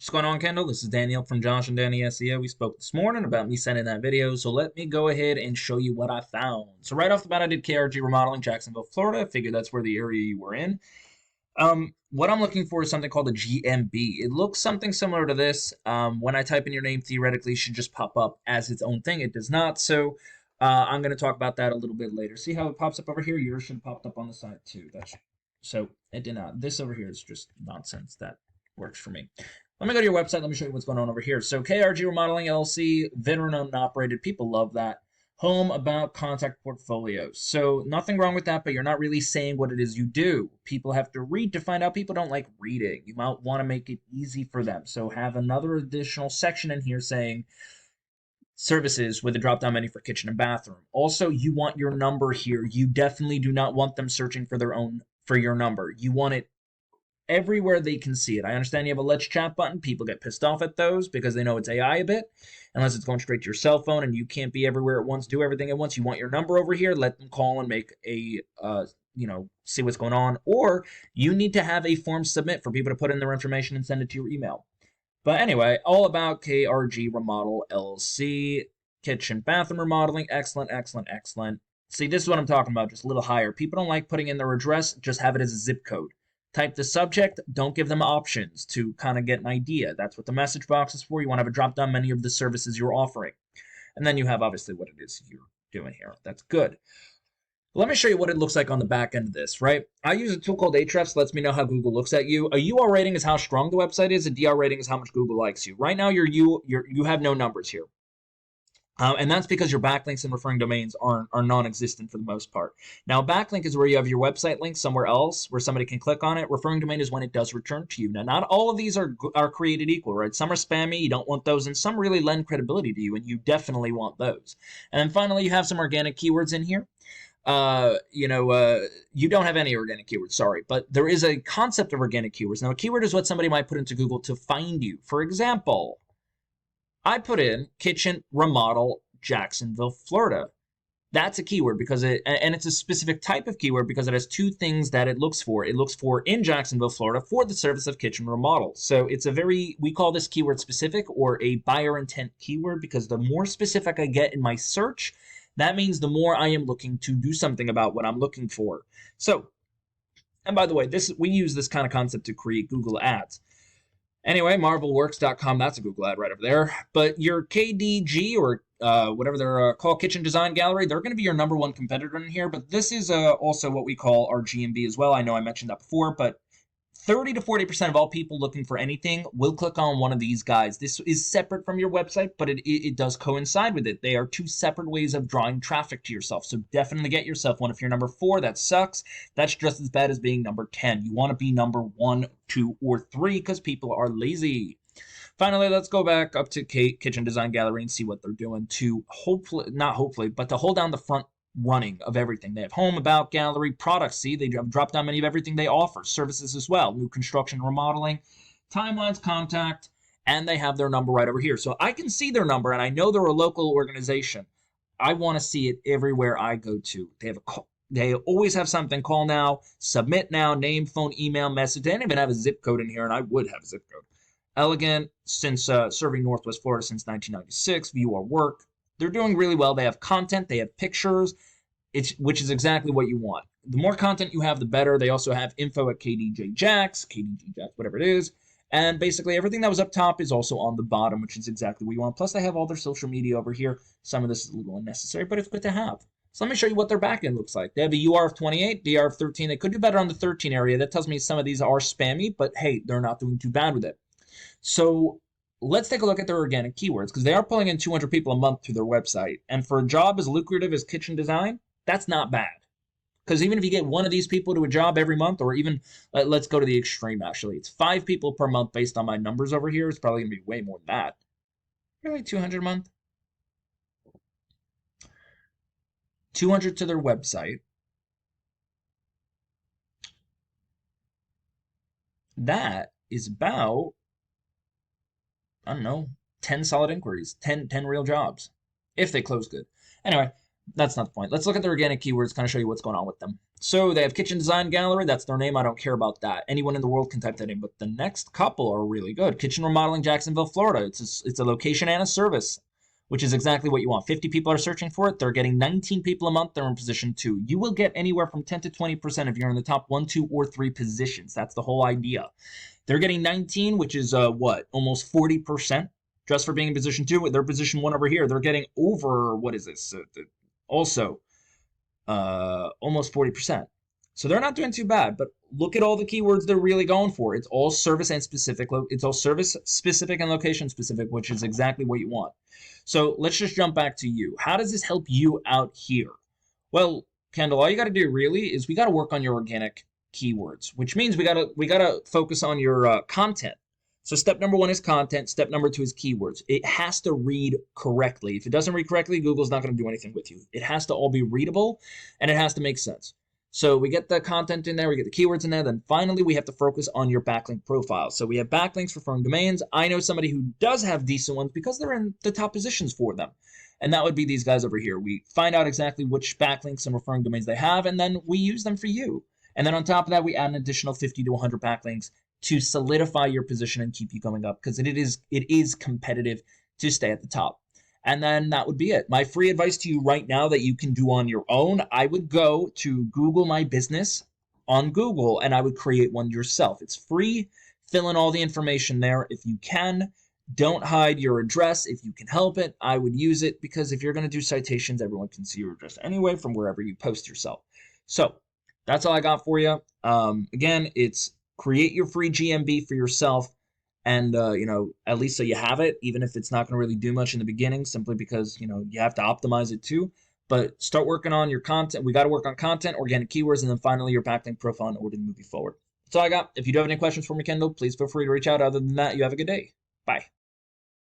What's going on, Kendall? This is Daniel from Josh and Danny SEO. We spoke this morning about me sending that video, so let me go ahead and show you what I found. So right off the bat, I did KRG remodeling, Jacksonville, Florida. I figured that's where the area you were in. What I'm looking for is something called a GMB. It looks something similar to this. When I type in your name, theoretically, it should just pop up as its own thing. It does not, so I'm going to talk about that a little bit later. See how it pops up over here? Yours should have popped up on the side too. So it did not. This over here is just nonsense. That works for me. Let me go to your website. Let me show you what's going on over here. So KRG Remodeling LLC, veteran-owned and operated. People love that. Home, about, contact, portfolios. So nothing wrong with that, but you're not really saying what it is you do. People have to read to find out. People don't like reading. You might want to make it easy for them. So have another additional section in here saying services with a drop-down menu for kitchen and bathroom. Also, you want your number here. You definitely do not want them searching for your number. You want it everywhere they can see it. I understand you have a Let's Chat button. People get pissed off at those because they know it's AI a bit, unless it's going straight to your cell phone and you can't be everywhere at once, do everything at once. You want your number over here. Let them call and make a, see what's going on. Or you need to have a form submit for people to put in their information and send it to your email. But anyway, all about KRG Remodel LLC, kitchen, bathroom remodeling. Excellent, excellent, excellent. See, this is what I'm talking about, just a little higher. People don't like putting in their address. Just have it as a zip code. Type the subject, don't give them options to kind of get an idea. That's what the message box is for. You want to have a drop-down menu of the services you're offering. And then you have obviously what it is you're doing here. That's good. Let me show you what it looks like on the back end of this, right? I use a tool called Ahrefs, lets me know how Google looks at you. A UR rating is how strong the website is. A DR rating is how much Google likes you. Right now, you have no numbers here. And that's because your backlinks and referring domains are non-existent for the most part. Now, a backlink is where you have your website link somewhere else where somebody can click on it. Referring domain is when it does return to you. Now, not all of these are created equal, right? Some are spammy, you don't want those, and some really lend credibility to you, and you definitely want those. And then finally, you have some organic keywords in here. You don't have any organic keywords, sorry, but there is a concept of organic keywords. Now, a keyword is what somebody might put into Google to find you. For example, I put in kitchen remodel Jacksonville, Florida. That's a keyword because it's a specific type of keyword because it has two things that it looks for. It looks for in Jacksonville, Florida for the service of kitchen remodel. So it's we call this keyword specific or a buyer intent keyword because the more specific I get in my search, that means the more I am looking to do something about what I'm looking for. So, and by the way, we use this kind of concept to create Google ads. Anyway, marvelworks.com, that's a Google ad right over there. But your KDG or whatever they're called, Kitchen Design Gallery, they're going to be your number one competitor in here. But this is also what we call our GMB as well. I know I mentioned that before, but 30 to 40% of all people looking for anything will click on one of these guys. This is separate from your website, but it does coincide with it. They are two separate ways of drawing traffic to yourself. So definitely get yourself one. If you're number 4, that sucks. That's just as bad as being number 10. You want to be number 1, 2, or 3 because people are lazy. Finally, let's go back up to Kitchen Design Gallery and see what they're doing to to hold down the front running of everything. They have home, about, gallery, products. See, they have drop-down menu of everything they offer. Services as well, new construction, remodeling, timelines, contact, and they have their number right over here. So I can see their number, and I know they're a local organization. I want to see it everywhere I go to. They always have something. Call now, submit now, name, phone, email, message. They don't even have a zip code in here, and I would have a zip code. Elegant, since serving Northwest Florida since 1996. View our work. They're doing really well. They have content. They have pictures, which is exactly what you want. The more content you have, the better. They also have info at KDG Jacks, whatever it is. And basically everything that was up top is also on the bottom, which is exactly what you want. Plus, they have all their social media over here. Some of this is a little unnecessary, but it's good to have. So let me show you what their backend looks like. They have a UR of 28, DR of 13. They could do better on the 13 area. That tells me some of these are spammy, but hey, they're not doing too bad with it. So let's take a look at their organic keywords because they are pulling in 200 people a month to their website. And for a job as lucrative as kitchen design, that's not bad. Because even if you get one of these people to a job every month, or even, let's go to the extreme actually. It's 5 people per month based on my numbers over here. It's probably going to be way more than that. Really, 200 a month? 200 to their website. That is about, I don't know, 10 solid inquiries, 10 real jobs, if they close good. Anyway, That's not the point. Let's look at the organic keywords, kind of show you what's going on with them. So they have kitchen design gallery. That's their name. I don't care about that. Anyone in the world can type that in. But the next couple are really good. Kitchen remodeling, Jacksonville, Florida. It's a location and a service, which is exactly what you want. 50 people are searching for it. They're getting 19 people a month. They're in position 2. You will get anywhere from 10 to 20% if you're in the top 1, 2, or 3 positions. That's the whole idea. They're getting 19, which is what? Almost 40% just for being in position 2. They're position 1 over here. They're getting over, what is this? Also almost 40%. So they're not doing too bad, but look at all the keywords they're really going for. It's all service and specific. It's all service specific and location specific, which is exactly what you want. So let's just jump back to you. How does this help you out here? Well, Kendall, all you got to do really is we got to work on your organic keywords, which means we gotta focus on your content. So step number 1 is content. Step number 2 is keywords. It has to read correctly. If it doesn't read correctly, Google's not going to do anything with you. It has to all be readable, and it has to make sense. So we get the content in there, we get the keywords in there, then finally we have to focus on your backlink profile. So we have backlinks for referring domains. I know somebody who does have decent ones because they're in the top positions for them. And that would be these guys over here. We find out exactly which backlinks and referring domains they have, and then we use them for you. And then on top of that, we add an additional 50 to 100 backlinks to solidify your position and keep you going up, because it is competitive to stay at the top. And then that would be it. My free advice to you right now that you can do on your own, I would go to Google My Business on Google and I would create one yourself. It's free. Fill in all the information there if you can. Don't hide your address if you can help it. I would use it because if you're going to do citations, everyone can see your address anyway from wherever you post yourself. So that's all I got for you. Again, it's create your free GMB for yourself, and at least so you have it, even if it's not going to really do much in the beginning, simply because you have to optimize it too. But start working on your content. We got to work on content, organic keywords, and then finally your backlink profile in order to move you forward. That's all I got. If you do have any questions for me, Kendall, please feel free to reach out. Other than that, you have a good day. Bye.